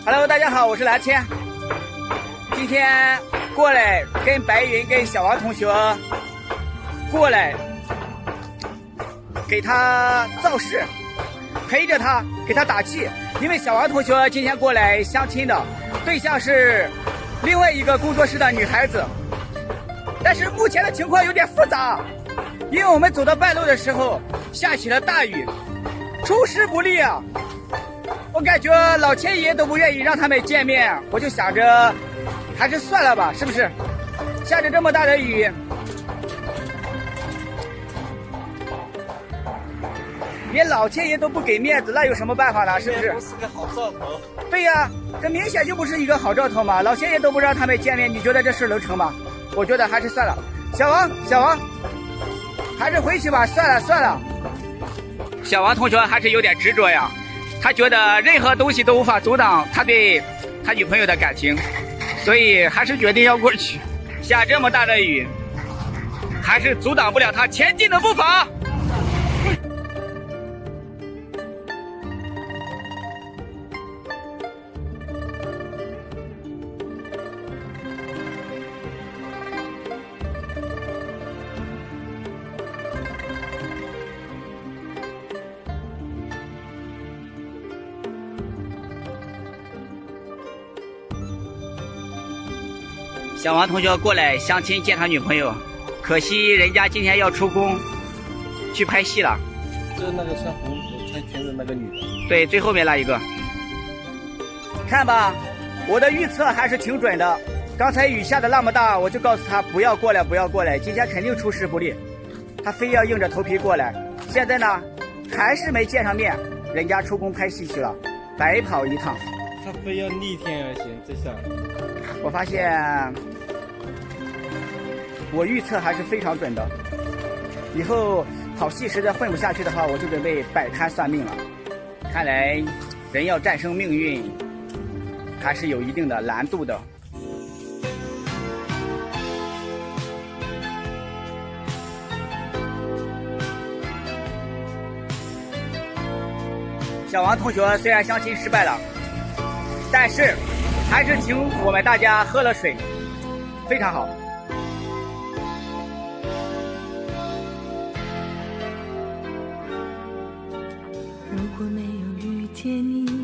Hello， 大家好，我是蓝天。今天过来跟白云、跟小王同学过来给他造势，陪着他，给他打气。因为小王同学今天过来相亲的对象是另外一个工作室的女孩子，但是目前的情况有点复杂，因为我们走到半路的时候下起了大雨，出师不利啊。我感觉老天爷都不愿意让他们见面，我就想着还是算了吧，是不是？下着这么大的雨，连老天爷都不给面子，那有什么办法呢？是不是？不是个好兆头。对呀，这明显就不是一个好兆头嘛！老天爷都不让他们见面，你觉得这事能成吗？我觉得还是算了。小王，还是回去吧，算了。小王同学还是有点执着呀。他觉得任何东西都无法阻挡他对他女朋友的感情，所以还是决定要过去。下这么大的雨，还是阻挡不了他前进的步伐。小王同学过来相亲见他女朋友，可惜人家今天要出宫去拍戏了。就是那个穿红衣穿裙子那个女的。对，最后面那一个。看吧，我的预测还是挺准的。刚才雨下的那么大，我就告诉他不要过来，今天肯定出师不利。他非要硬着头皮过来，现在呢，还是没见上面，人家出宫拍戏去了，白跑一趟。他非要逆天而行，这下。我发现我预测还是非常准的，以后好戏实在混不下去的话，我就准备摆摊算命了。看来人要战胜命运还是有一定的难度的。小王同学虽然相亲失败了，但是还是请我们大家喝了水，非常好。如果没有遇见你，